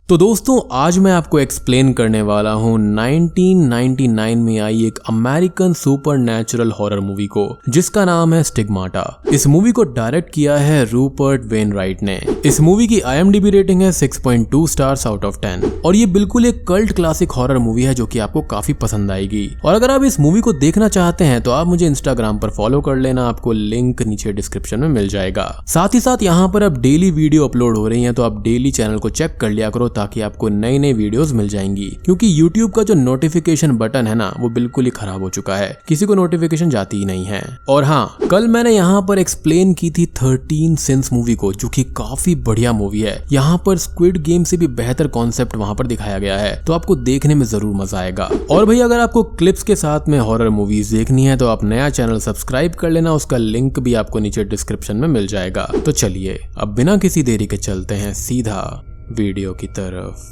तो दोस्तों आज मैं आपको एक्सप्लेन करने वाला हूँ 1999 में आई एक अमेरिकन सुपरनैचुरल हॉरर मूवी को जिसका नाम है स्टिग्माटा। इस मूवी को डायरेक्ट किया है रूपर्ट वेनराइट ने। इस मूवी की IMDb रेटिंग है 6.2 स्टार्स आउट ऑफ 10 और ये बिल्कुल एक कल्ट क्लासिक हॉरर मूवी है जो कि आपको काफी पसंद आएगी। और अगर आप इस मूवी को देखना चाहते हैं तो आप मुझे इंस्टाग्राम पर फॉलो कर लेना, आपको लिंक नीचे डिस्क्रिप्शन में मिल जाएगा। साथ ही साथ यहाँ पर अब डेली वीडियो अपलोड हो रही है तो आप डेली चैनल को चेक कर लिया करो ताकि आपको नई नई वीडियोस मिल जाएंगी, क्योंकि YouTube का जो नोटिफिकेशन बटन है ना वो बिल्कुल ही खराब हो चुका है, किसी को नोटिफिकेशन जाती ही नहीं है। और हाँ, कल मैंने यहाँ पर एक्सप्लेन की थी 13 सिंस मूवी को जो कि काफी बढ़िया मूवी है। यहाँ पर स्क्विड गेम से भी बेहतर कॉन्सेप्ट वहाँ पर दिखाया गया है, तो आपको देखने में जरूर मजा आएगा। और भाई अगर आपको क्लिप्स के साथ में हॉरर मूवीज देखनी है तो आप नया चैनल सब्सक्राइब कर लेना, उसका लिंक भी आपको नीचे डिस्क्रिप्शन में मिल जाएगा। तो चलिए अब बिना किसी देरी के चलते हैं सीधा वीडियो की तरफ।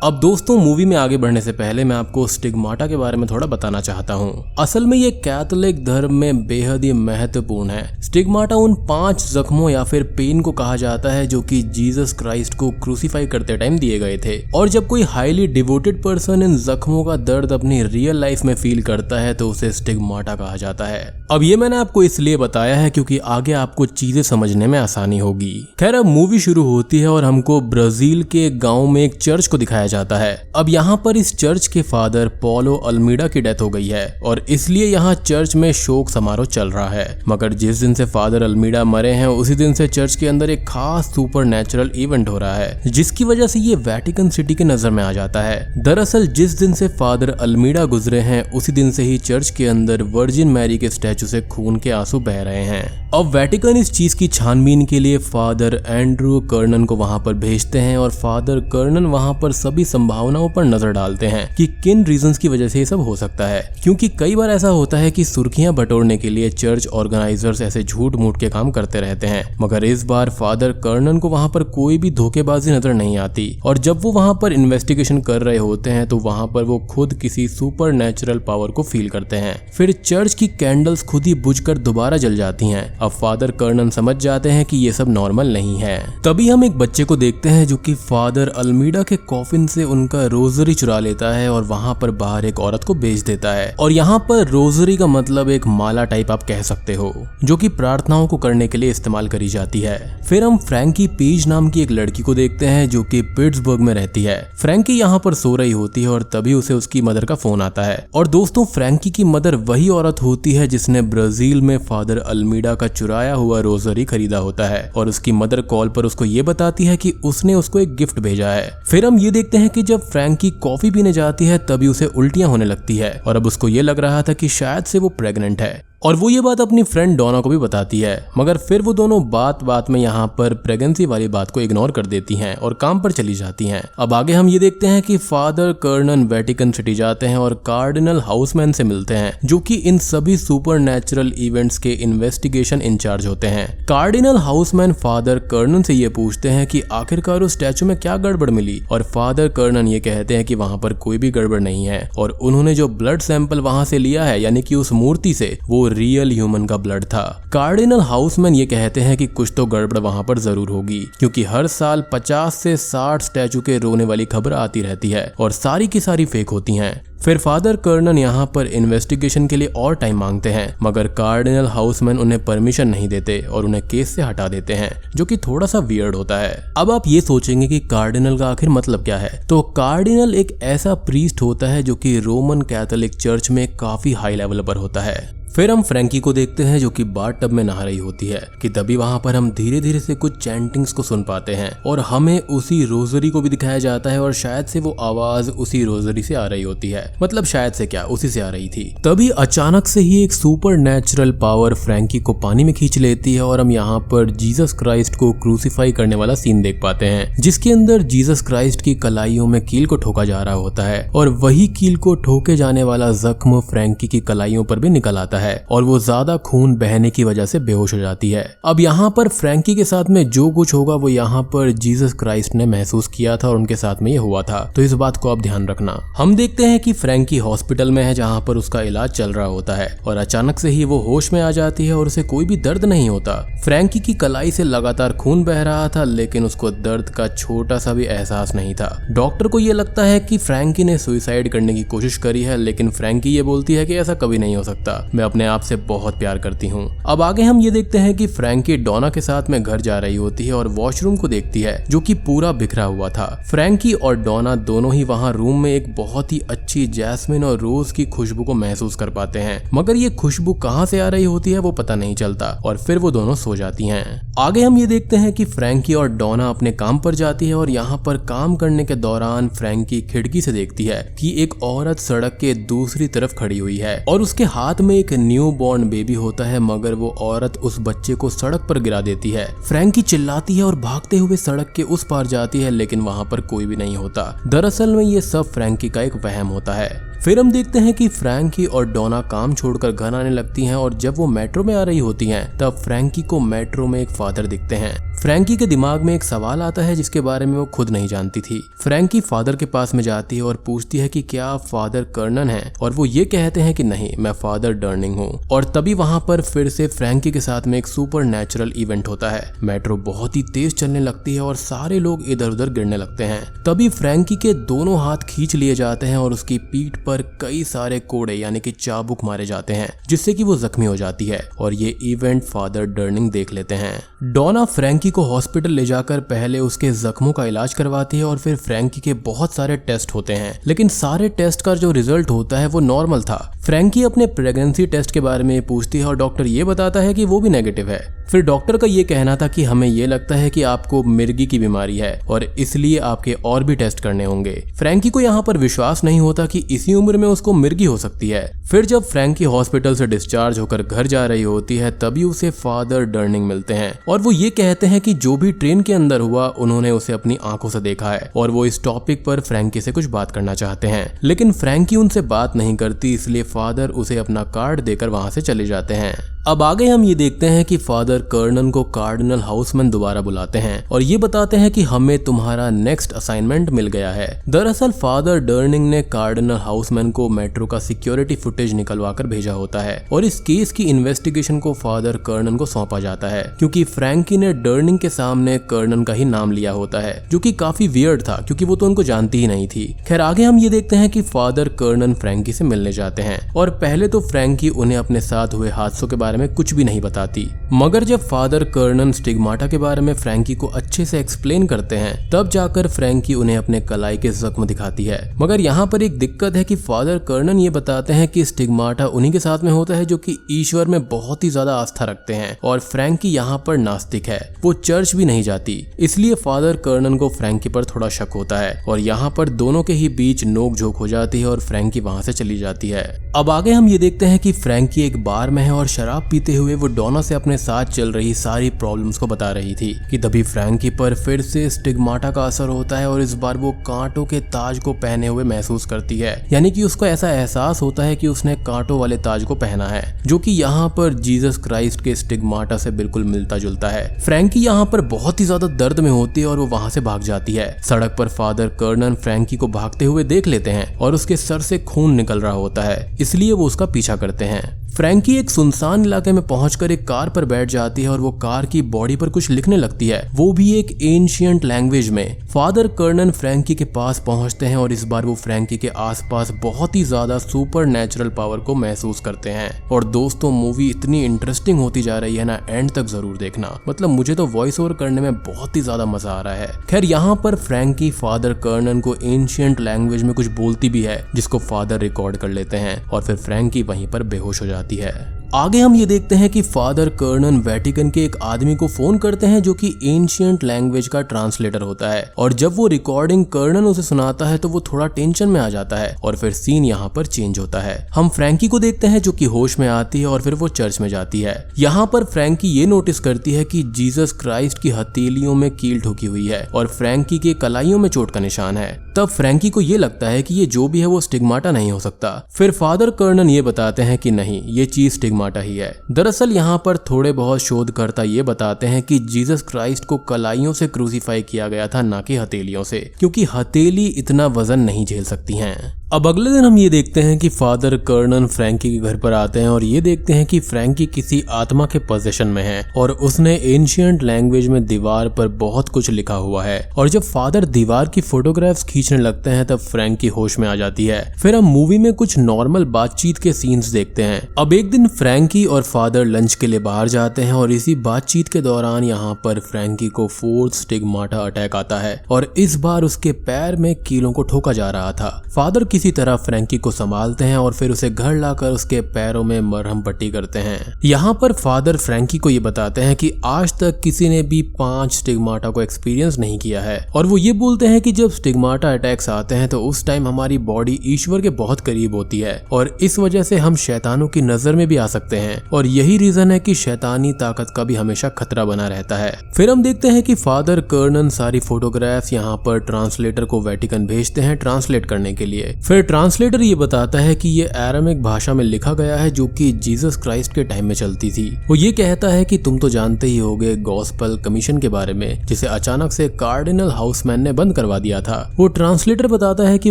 अब दोस्तों मूवी में आगे बढ़ने से पहले मैं आपको स्टिग्माटा के बारे में थोड़ा बताना चाहता हूँ। असल में ये कैथोलिक धर्म में बेहद ही महत्वपूर्ण है। स्टिग्माटा उन 5 जख्मों या फिर पेन को कहा जाता है जो कि जीसस क्राइस्ट को क्रूसीफाई करते टाइम दिए गए थे। और जब कोई हाईली डिवोटेड पर्सन इन जख्मों का दर्द अपनी रियल लाइफ में फील करता है तो उसे स्टिग्माटा कहा जाता है। अब ये मैंने आपको इसलिए बताया है क्योंकि आगे आपको चीजें समझने में आसानी होगी। खैर अब मूवी शुरू होती है और हमको ब्राजील के गाँव में एक चर्च को दिखाया जाता है। अब यहाँ पर इस चर्च के फादर पॉलो अल्मीडा की डेथ हो गई है और इसलिए यहाँ चर्च में शोक समारोह चल रहा है। मगर जिस दिन से फादर अल्मीडा मरे हैं उसी दिन से चर्च के अंदर एक खास सुपरनैचुरल इवेंट हो रहा है जिसकी वजह से ये वेटिकन सिटी के नजर में आ जाता है। दरअसल जिस दिन से फादर अल्मीडा गुजरे हैं उसी दिन से ही चर्च के अंदर वर्जिन मैरी के स्टैचू से खून के आंसू बह रहे हैं। अब वेटिकन इस चीज की छानबीन के लिए फादर एंड्रू कर्नन को वहां पर भेजते हैं और फादर कर्नन वहां पर सभी संभावनाओं पर नजर डालते हैं कि किन रीजंस की वजह से ये सब हो सकता है, क्योंकि कई बार ऐसा होता है कि सुर्खियां बटोरने के लिए चर्च ऑर्गेनाइजर्स ऐसे झूठ मूठ के काम करते रहते हैं। मगर इस बार फादर कर्नन को वहां पर कोई भी धोखेबाजी नजर नहीं आती और जब वो वहां पर इन्वेस्टिगेशन कर रहे होते हैं तो वहां पर वो खुद किसी सुपरनैचुरल पावर को फील करते हैं। फिर चर्च की कैंडल्स खुद ही बुझकर दोबारा जल जाती हैं। अब फादर कर्नन समझ जाते हैं कि ये सब नॉर्मल नहीं है। तभी हम एक बच्चे को देखते हैं जो कि फादर अल्मीडा के कॉफिन से उनका रोजरी चुरा लेता है और वहां पर बाहर एक औरत को बेच देता है। और यहाँ पर रोजरी का मतलब एक माला टाइप आप कह सकते हो जो कि प्रार्थनाओं को करने के लिए इस्तेमाल करी जाती है। फिर हम फ्रैंकी पेज नाम की एक लड़की को देखते हैं जो कि पिट्सबर्ग में रहती है। फ्रैंकी यहाँ पर सो रही होती है और तभी उसे उसकी मदर का फोन आता है। और दोस्तों फ्रैंकी की मदर वही औरत होती है जिसने ब्राजील में फादर अल्मीडा का चुराया हुआ रोजरी खरीदा होता है और उसकी मदर कॉल पर उसको ये बताती है कि उसने उसको एक गिफ्ट भेजा है। फिर हम ये देखते हैं कि जब फ्रैंकी कॉफी पीने जाती है तभी उसे उल्टियां होने लगती है और अब उसको ये लग रहा था कि शायद से वो प्रेग्नेंट है और वो ये बात अपनी फ्रेंड डोना को भी बताती है। मगर फिर वो दोनों बात बात में यहाँ पर प्रेगनेंसी वाली बात को इग्नोर कर देती हैं और काम पर चली जाती हैं। अब आगे हम ये देखते हैं कि फादर कर्नन वेटिकन सिटी जाते हैं और कार्डिनल हाउसमैन से मिलते हैं जो कि इन सभी सुपरनैचुरल इवेंट्स के इन्वेस्टिगेशन इंचार्ज होते हैं। कार्डिनल हाउसमैन फादर कर्नन से ये पूछते हैं कि आखिरकार उस स्टैचू में क्या गड़बड़ मिली और फादर कर्नन ये कहते हैं कि वहां पर कोई भी गड़बड़ नहीं है और उन्होंने जो ब्लड सैंपल वहां से लिया है यानी कि उस मूर्ति से वो रियल ह्यूमन का ब्लड था। कार्डिनल हाउसमैन ये कहते हैं कि कुछ तो गड़बड़ वहां पर जरूर होगी क्योंकि हर साल 50 से 60 स्टैचू के रोने वाली खबर आती रहती है और सारी की सारी फेक होती हैं। फिर फादर कर्नन यहाँ पर इन्वेस्टिगेशन के लिए और टाइम मांगते हैं मगर कार्डिनल हाउसमैन उन्हें परमिशन नहीं देते और उन्हें केस से हटा देते हैं जो कि थोड़ा सा वियर्ड होता है। अब आप ये सोचेंगे कि कार्डिनल का आखिर मतलब क्या है, तो कार्डिनल एक ऐसा प्रीस्ट होता है जो कि रोमन कैथोलिक चर्च में काफी हाई लेवल पर होता है। फिर हम फ्रैंकी को देखते हैं जो कि बाथटब में नहा रही होती है कि तभी वहां पर हम धीरे धीरे से कुछ चैंटिंग्स को सुन पाते हैं और हमें उसी रोजरी को भी दिखाया जाता है और शायद से वो आवाज उसी रोजरी से आ रही होती है, मतलब शायद से क्या उसी से आ रही थी। तभी अचानक से ही एक सुपरनैचुरल पावर फ्रैंकी को पानी में खींच लेती है और हम यहाँ पर जीसस क्राइस्ट को क्रूसीफाई करने वाला सीन देख पाते हैं जिसके अंदर जीसस क्राइस्ट की कलाइयों में कील को ठोका जा रहा होता है और वही कील को ठोके जाने वाला जख्म फ्रैंकी की कलाइयों पर भी निकल आता है। है और वो ज्यादा खून बहने की वजह से बेहोश हो जाती है। अब यहाँ पर फ्रैंकी के साथ में जो कुछ होगा वो यहाँ पर जीसस क्राइस्ट ने महसूस किया था और उनके साथ में ये हुआ था, तो इस बात को आप ध्यान रखना। हम देखते हैं कि फ्रैंकी हॉस्पिटल में है जहाँ पर उसका इलाज चल रहा होता है और अचानक से ही वो होश में आ जाती है और उसे कोई भी दर्द नहीं होता। फ्रैंकी की कलाई से लगातार खून बह रहा था लेकिन उसको दर्द का छोटा सा भी एहसास नहीं था। डॉक्टर को ये लगता है कि फ्रैंकी ने सुसाइड करने की कोशिश करी है, लेकिन फ्रैंकी ये बोलती है कि ऐसा कभी नहीं हो सकता, मैं अपने आप से बहुत प्यार करती हूँ। अब आगे हम ये देखते हैं कि फ्रैंकी डोना के साथ में घर जा रही होती है और वॉशरूम को देखती है जो कि पूरा बिखरा हुआ था। फ्रैंकी और डोना दोनों ही वहाँ रूम में एक बहुत ही अच्छी जैस्मिन और रोज की खुशबू को महसूस कर पाते हैं, मगर ये खुशबू कहाँ से आ रही होती है वो पता नहीं चलता और फिर वो दोनों सो जाती हैं। आगे हम ये देखते हैं कि फ्रैंकी और डोना अपने काम पर जाती है और यहाँ पर काम करने के दौरान फ्रैंकी खिड़की से देखती है कि एक औरत सड़क के दूसरी तरफ खड़ी हुई है और उसके हाथ में एक न्यू बॉर्न बेबी होता है, मगर वो औरत उस बच्चे को सड़क पर गिरा देती है। फ्रैंकी चिल्लाती है और भागते हुए सड़क के उस पार जाती है, लेकिन वहाँ पर कोई भी नहीं होता। दरअसल में ये सब फ्रैंकी का एक वहम होता है। फिर हम देखते हैं कि फ्रैंकी और डोना काम छोड़कर घर आने लगती हैं और जब वो मेट्रो में आ रही होती हैं तब फ्रैंकी को मेट्रो में एक फादर दिखते हैं। फ्रैंकी के दिमाग में एक सवाल आता है जिसके बारे में वो खुद नहीं जानती थी। फ्रैंकी फादर के पास में जाती है और पूछती है कि क्या आप फादर कर्नन हैं, और वो ये कहते हैं कि नहीं, मैं फादर डर्निंग हूँ। और तभी वहाँ पर फिर से फ्रैंकी के साथ में एक सुपर नेचुरल इवेंट होता है। मेट्रो बहुत ही तेज चलने लगती है और सारे लोग इधर उधर गिरने लगते हैं। तभी फ्रैंकी के दोनों हाथ खींच लिए जाते हैं और उसकी पीठ पर कई सारे कोड़े यानी कि चाबुक मारे जाते हैं, जिससे कि वो जख्मी हो जाती है और ये इवेंट फादर डर्निंग देख लेते हैं। डोना फ्रैंकी को हॉस्पिटल ले जाकर पहले उसके जख्मों का इलाज करवाती है और फिर फ्रैंकी के बहुत सारे टेस्ट होते हैं, लेकिन सारे टेस्ट का जो रिजल्ट होता है वो नॉर्मल था। फ्रैंकी अपने प्रेगनेंसी टेस्ट के बारे में पूछती है और डॉक्टर ये बताता है कि वो भी नेगेटिव है। फिर डॉक्टर का ये कहना था कि हमें ये लगता है कि आपको मिर्गी की बीमारी है और इसलिए आपके और भी टेस्ट करने होंगे। फ्रैंकी को यहाँ पर विश्वास नहीं होता कि इसी उम्र में उसको मिर्गी हो सकती है। फिर जब फ्रैंकी हॉस्पिटल से डिस्चार्ज होकर घर जा रही होती है तभी उसे फादर डर्निंग मिलते हैं और वो ये कहते हैं कि जो भी ट्रेन के अंदर हुआ उन्होंने उसे अपनी आंखों से देखा है और वो इस टॉपिक पर फ्रैंकी से कुछ बात करना चाहते हैं, लेकिन फ्रैंकी उनसे बात नहीं करती, इसलिए फादर उसे अपना कार्ड देकर वहां से चले जाते हैं। अब आगे हम ये देखते हैं कि फादर कर्नन को कार्डिनल हाउसमैन दोबारा बुलाते हैं और ये बताते हैं कि हमें तुम्हारा नेक्स्ट असाइनमेंट मिल गया है। दरअसल फादर डर्निंग ने कार्डिनल हाउसमैन को मेट्रो का सिक्योरिटी फुटेज निकलवा कर भेजा होता है और इस केस की इन्वेस्टिगेशन को फादर कर्नन को सौंपा जाता है, क्योंकि फ्रैंकी ने डर्निंग के सामने कर्नन का ही नाम लिया होता है, जो कि काफी वियर्ड था क्योंकि वो तो उनको जानती ही नहीं थी। खैर आगे हम ये देखते हैं कि फादर कर्नन फ्रैंकी से मिलने जाते हैं और पहले तो फ्रैंकी उन्हें अपने साथ हुए हादसों के बारे में कुछ भी नहीं बताती, मगर जब फादर कर्नन स्टिग्माटा के बारे में फ्रैंकी को अच्छे से एक्सप्लेन करते हैं तब जाकर फ्रैंकी उन्हें अपने कलाई के जख्म दिखाती है। मगर यहाँ पर एक दिक्कत है कि फादर कर्नन ये बताते हैं कि स्टिग्माटा उन्हीं के साथ में होता है जो कि ईश्वर में बहुत ही ज्यादा आस्था रखते हैं और फ्रैंकी यहाँ पर नास्तिक है, वो चर्च भी नहीं जाती, इसलिए फादर कर्नन को फ्रैंकी पर थोड़ा शक होता है और यहाँ पर दोनों के ही बीच नोक झोंक हो जाती है और फ्रैंकी वहां से चली जाती है। अब आगे हम ये देखते हैं कि फ्रैंकी एक बार में है और शराब पीते हुए वो डोना से अपने साथ चल रही सारी प्रॉब्लम्स को बता रही थी कि तभी फ्रैंकी पर फिर से स्टिग्माटा का असर होता है और इस बार वो कांटों के ताज को पहने हुए महसूस करती है, यानी कि उसको ऐसा एहसास होता है कि उसने कांटों वाले ताज को पहना है, जो कि यहाँ पर जीसस क्राइस्ट के स्टिग्माटा से बिल्कुल मिलता जुलता है। फ्रैंकी यहाँ पर बहुत ही ज्यादा दर्द में होती है और वो वहां से भाग जाती है। सड़क पर फादर कर्नन फ्रैंकी को भागते हुए देख लेते हैं और उसके सर से खून निकल रहा होता है, इसलिए वो उसका पीछा करते हैं। फ्रैंकी एक सुनसान इलाके में पहुंचकर एक कार पर बैठ जाती है और वो कार की बॉडी पर कुछ लिखने लगती है, वो भी एक एंशिएंट लैंग्वेज में। फादर कर्नन फ्रैंकी के पास पहुंचते हैं और इस बार वो फ्रैंकी के आसपास बहुत ही ज्यादा सुपर नेचुरल पावर को महसूस करते हैं। और दोस्तों मूवी इतनी इंटरेस्टिंग होती जा रही है ना, एंड तक जरूर देखना, मतलब मुझे तो वॉइस ओवर करने में बहुत ही ज्यादा मजा आ रहा है। खैर यहाँ पर फ्रैंकी फादर कर्नन को एंशिएंट लैंग्वेज में कुछ बोलती भी है, जिसको फादर रिकॉर्ड कर लेते हैं और फिर फ्रैंकी वहीं पर बेहोश हो जाती है। आगे हम ये देखते हैं कि फादर कर्नन वेटिकन के एक आदमी को फोन करते हैं जो कि एंशिएंट लैंग्वेज का ट्रांसलेटर होता है और जब वो रिकॉर्डिंग कर्नन उसे सुनाता है तो वो थोड़ा टेंशन में आ जाता है और फिर सीन यहाँ पर चेंज होता है। हम फ्रैंकी को देखते हैं जो कि होश में आती है और फिर वो चर्च में जाती है। यहाँ पर फ्रैंकी ये नोटिस करती है कि जीसस क्राइस्ट की हथेलियों में कील ठोकी हुई है और फ्रैंकी के कलाइयों में चोट का निशान है। तब फ्रैंकी को ये लगता है कि ये जो भी है वो स्टिग्माटा नहीं हो सकता। फिर फादर कर्नन ये बताते हैं कि नहीं, ये चीज स्टिग्माटा ही है। दरअसल यहाँ पर थोड़े बहुत शोधकर्ता ये बताते हैं कि जीसस क्राइस्ट को कलाइयों से क्रूसीफाई किया गया था, ना कि हथेलियों से, क्योंकि हथेली इतना वजन नहीं झेल सकती हैं। अब अगले दिन हम ये देखते हैं कि फादर कर्नन फ्रैंकी के घर पर आते हैं और ये देखते हैं कि फ्रैंकी किसी आत्मा के पोजीशन में है और उसने एंशिएंट लैंग्वेज में दीवार पर बहुत कुछ लिखा हुआ है। और जब फादर दीवार की फोटोग्राफ्स खींचने लगते हैं तब फ्रैंकी होश में आ जाती है। फिर हम मूवी में कुछ नॉर्मल बातचीत के सीन्स देखते हैं। अब एक दिन फ्रैंकी और फादर लंच के लिए बाहर जाते हैं और इसी बातचीत के दौरान यहाँ पर फ्रैंकी को फोर्थ स्टिग्माटा अटैक आता है और इस बार उसके पैर में कीलों को ठोका जा रहा था। फादर किसी तरह फ्रैंकी को संभालते हैं और फिर उसे घर लाकर उसके पैरों में मरहम पट्टी करते हैं। यहाँ पर फादर फ्रैंकी को ये बताते हैं कि आज तक किसी ने भी 5 स्टिग्माटा को एक्सपीरियंस नहीं किया है और वो ये बोलते हैं कि जब स्टिग्माटा अटैक्स आते हैं तो उस टाइम हमारी बॉडी ईश्वर के बहुत करीब होती है और इस वजह से हम शैतानों की नजर में भी आ सकते हैं और यही रीजन है कि शैतानी ताकत का भी हमेशा खतरा बना रहता है। फिर हम देखते हैं कि फादर कर्नन सारी फोटोग्राफ्स यहाँ पर ट्रांसलेटर को वेटिकन भेजते हैं ट्रांसलेट करने के लिए। फिर ट्रांसलेटर ये बताता है कि ये अरामिक भाषा में लिखा गया है जो कि जीसस क्राइस्ट के टाइम में चलती थी। वो ये कहता है कि तुम तो जानते ही होगे गॉस्पेल कमीशन के बारे में, जिसे अचानक से कार्डिनल हाउसमैन ने बंद करवा दिया था। वो ट्रांसलेटर बताता है कि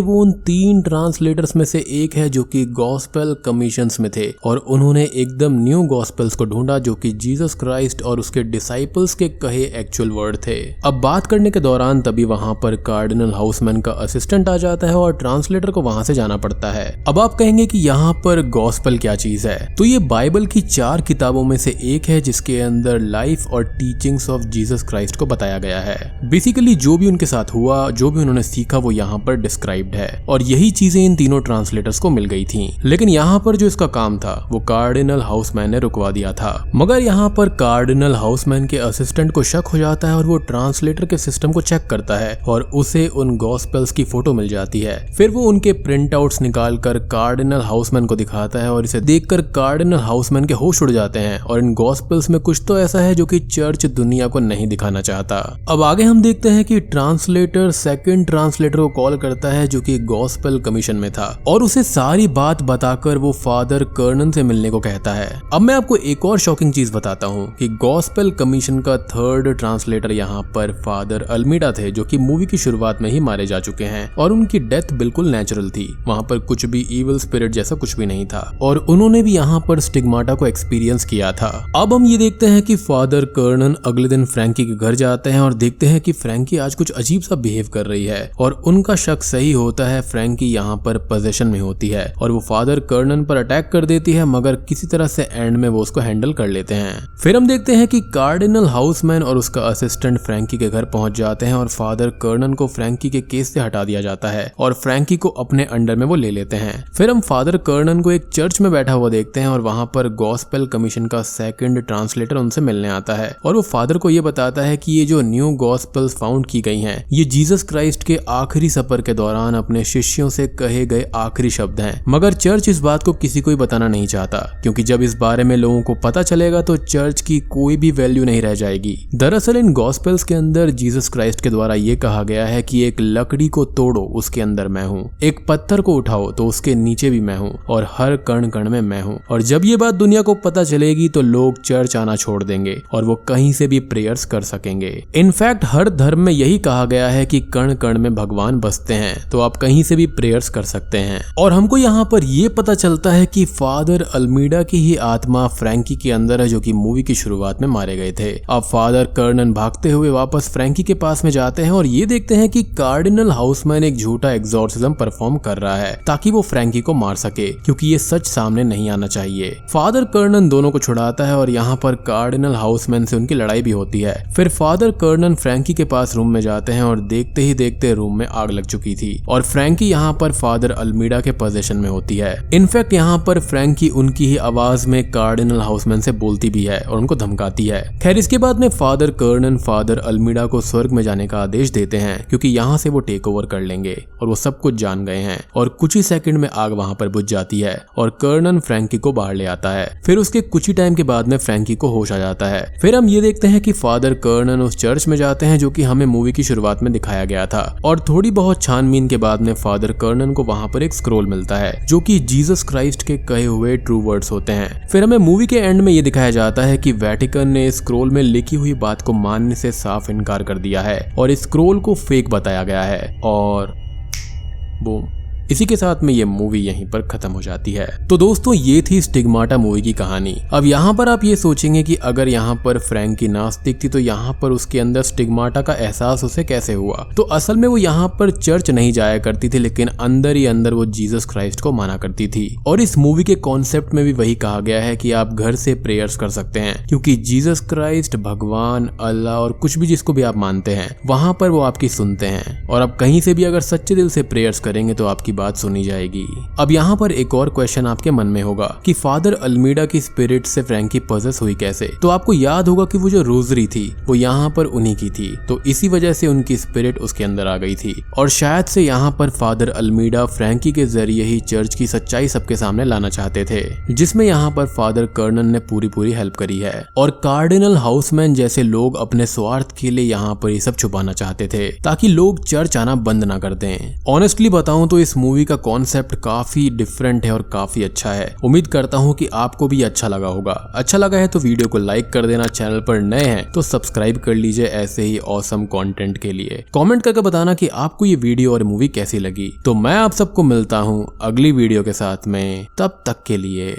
वो उन 3 ट्रांसलेटर्स में से एक है जो कि गॉस्पेल कमीशंस में थे और उन्होंने एकदम न्यू गॉस्पेल्स को ढूंढा जो कि जीसस क्राइस्ट और उसके डिसाइपल्स के कहे एक्चुअल वर्ड थे। अब बात करने के दौरान तभी वहां पर कार्डिनल हाउसमैन का असिस्टेंट आ जाता है और ट्रांसलेटर को वहां से जाना पड़ता है। अब आप कहेंगे कि यहाँ पर गॉस्पेल क्या चीज है, तो ये बाइबल की 4 किताबों में से एक है जिसके अंदर लाइफ और टीचिंग्स ऑफ जीसस क्राइस्ट को बताया गया है। बेसिकली जो भी उनके साथ हुआ, जो भी उन्होंने सीखा, वो यहाँ पर डिस्क्राइब्ड है और यही चीजें इन तीनों ट्रांसलेटर्स को मिल गई थी। लेकिन यहाँ पर जो इसका काम था वो कार्डिनल हाउसमैन ने रुकवा दिया था। मगर यहाँ पर कार्डिनल हाउसमैन के असिस्टेंट को शक हो जाता है और वो ट्रांसलेटर के सिस्टम को चेक करता है और उसे उन गॉस्पेल्स की फोटो मिल जाती है। फिर वो उनके प्रिंट आउट्स निकालकर कार्डिनल हाउसमैन को दिखाता है और इसे देखकर कार्डिनल हाउसमैन के होश उड़ जाते हैं और इन गॉस्पेल्स में कुछ तो ऐसा है जो कि चर्च दुनिया को नहीं दिखाना चाहता। अब आगे हम देखते हैं कि ट्रांसलेटर सेकंड ट्रांसलेटर को कॉल करता है जो कि गॉस्पेल कमीशन में था और उसे सारी बात बताकर वो फादर कर्नन से मिलने को कहता है। अब मैं आपको एक और शॉकिंग चीज बताता हूँ कि गॉस्पेल कमीशन का 3rd ट्रांसलेटर यहाँ पर फादर अल्मीडा थे जो कि मूवी की शुरुआत में ही मारे जा चुके हैं और उनकी डेथ बिल्कुल नेचुरल थी। वहाँ पर कुछ भी इविल स्पिरिट जैसा कुछ भी नहीं था और उन्होंने भी यहाँ पर स्टिग्माटा को एक्सपीरियंस किया था। अब हम ये देखते हैं कि फादर कर्नन अगले दिन फ्रैंकी के घर जाते हैं और देखते हैं कि फ्रैंकी आज कुछ अजीब सा बिहेव कर रही है और उनका शक सही होता है। फ्रैंकी यहाँ पर पोजीशन में होती है और वो फादर कर्नन पर अटैक कर देती है, मगर किसी तरह से एंड में वो उसको हैंडल कर लेते हैं। फिर हम देखते हैं कि कार्डिनल हाउसमैन और उसका असिस्टेंट फ्रैंकी के घर पहुंच जाते हैं और फादर कर्नन को फ्रैंकी के केस से हटा दिया जाता है और फ्रैंकी को अपने अंडर में वो ले लेते हैं। फिर हम फादर कर्नन को एक चर्च में बैठा हुआ देखते हैं और वहां पर गॉस्पेल कमीशन का 2nd ट्रांसलेटर उनसे मिलने आता है और वो फादर को ये बताता है कि ये जो न्यू गॉस्पेल्स फाउंड की गई हैं, ये जीसस क्राइस्ट के आखिरी सफर के दौरान अपने शिष्यों से कहे गए आखिरी शब्द हैं। मगर चर्च इस बात को किसी को बताना नहीं चाहता क्योंकि जब इस बारे में लोगों को पता चलेगा तो चर्च की कोई भी वैल्यू नहीं रह जाएगी। दरअसल इन गॉस्पेल्स के अंदर जीसस क्राइस्ट के द्वारा ये कहा गया है कि एक लकड़ी को तोड़ो उसके अंदर मैं हूँ, एक पत्थर को उठाओ तो उसके नीचे भी मैं हूँ और हर कण कण में मैं हूँ। और जब ये बात दुनिया को पता चलेगी तो लोग चर्च आना छोड़ देंगे और वो कहीं से भी प्रेयर्स कर सकेंगे। इनफैक्ट हर धर्म में यही कहा गया है कि कण कण में भगवान बसते हैं, तो आप कहीं से भी प्रेयर्स कर सकते हैं। और हमको यहाँ पर ये पता चलता है कि फादर अल्मीडा की ही आत्मा फ्रैंकी के अंदर है जो कि मूवी की शुरुआत में मारे गए थे। अब फादर कर्नन भागते हुए वापस फ्रैंकी के पास में जाते हैं और ये देखते हैं कि कार्डिनल हाउसमैन एक झूठा एग्जॉर्सिज्म परफॉर्म कर रहा है ताकि वो फ्रैंकी को मार सके, क्योंकि ये सच सामने नहीं आना चाहिए। फादर कर्नन दोनों को छुड़ाता है और यहाँ पर कार्डिनल हाउसमैन से उनकी लड़ाई भी होती है। फिर फादर कर्नन फ्रैंकी के पास रूम में जाते हैं और देखते ही देखते रूम में आग लग चुकी थी और फ्रैंकी यहाँ पर फादर अल्मीडा के पोजीशन में होती है। इनफैक्ट यहाँ पर फ्रैंकी उनकी ही आवाज में कार्डिनल हाउसमैन से बोलती भी है और उनको धमकाती है। खैर इसके बाद में फादर कर्नन फादर अल्मीडा को स्वर्ग में जाने का आदेश देते हैं क्योंकि यहाँ से वो टेक ओवर कर लेंगे और वो सब कुछ जान गए रहे हैं और कुछ ही सेकंड में आग वहां पर बुझ जाती है और कर्नन फ्रैंकी को बाहर ले आता है। फिर उसके कुछ ही टाइम के बाद में फ्रैंकी को होश आ जाता है। फिर हम ये देखते हैं कि फादर कर्नन उस चर्च में जाते हैं जो कि हमें मूवी की शुरुआत में दिखाया गया था और थोड़ी बहुत छानबीन के बाद में फादर कर्नन को वहां पर एक स्क्रोल मिलता है जो कि जीसस क्राइस्ट के कहे हुए ट्रू वर्ड्स होते हैं। फिर हमें मूवी के एंड में ये दिखाया जाता है कि वेटिकन ने स्क्रोल में लिखी हुई बात को मानने से साफ इनकार कर दिया है और इस स्क्रोल को फेक बताया गया है और बूम, इसी के साथ में ये मूवी यहीं पर खत्म हो जाती है। तो दोस्तों ये थी स्टिग्माटा मूवी की कहानी। अब यहाँ पर आप ये सोचेंगे कि अगर यहाँ पर फ्रैंकी नास्तिक थी तो यहाँ पर उसके अंदर स्टिग्माटा का एहसास उसे कैसे हुआ। तो असल में वो यहाँ पर चर्च नहीं जाया करती थी लेकिन अंदर ही अंदर वो जीसस क्राइस्ट को माना करती थी। और इस मूवी के कॉन्सेप्ट में भी वही कहा गया है कि आप घर से प्रेयर्स कर सकते हैं क्योंकि जीसस क्राइस्ट, भगवान, अल्लाह और कुछ भी जिसको भी आप मानते हैं वहां पर वो आपकी सुनते हैं और आप कहीं से भी अगर सच्चे दिल से प्रेयर्स करेंगे तो आपकी बात सुनी जाएगी। अब यहाँ पर एक और क्वेश्चन आपके मन में होगा कि फादर अल्मीडा की स्पिरिट से फ्रैंकी पजेस हुई कैसे। तो आपको याद होगा कि वो जो रोजरी थी वो यहाँ पर उन्हीं की थी, तो इसी वजह से उनकी स्पिरिट उसके अंदर आ गई थी और शायद से यहाँ पर फादर अल्मीडा फ्रैंकी के जरिए ही चर्च की सच्चाई सबके सामने लाना चाहते थे, जिसमें यहाँ पर फादर कर्नन ने पूरी हेल्प करी है और कार्डिनल हाउसमैन जैसे लोग अपने स्वार्थ के लिए यहाँ पर ये सब छुपाना चाहते थे ताकि लोग चर्च आना बंद ना कर दें। ऑनेस्टली बताऊं तो इस मूवी का कॉन्सेप्ट काफी डिफरेंट है और काफी अच्छा है। उम्मीद करता हूँ कि आपको भी अच्छा लगा होगा। अच्छा लगा है तो वीडियो को लाइक कर देना, चैनल पर नए हैं तो सब्सक्राइब कर लीजिए ऐसे ही ऑसम कंटेंट के लिए। कमेंट करके बताना कि आपको ये वीडियो और मूवी कैसी लगी। तो मैं आप सबको मिलता हूँ अगली वीडियो के साथ में, तब तक के लिए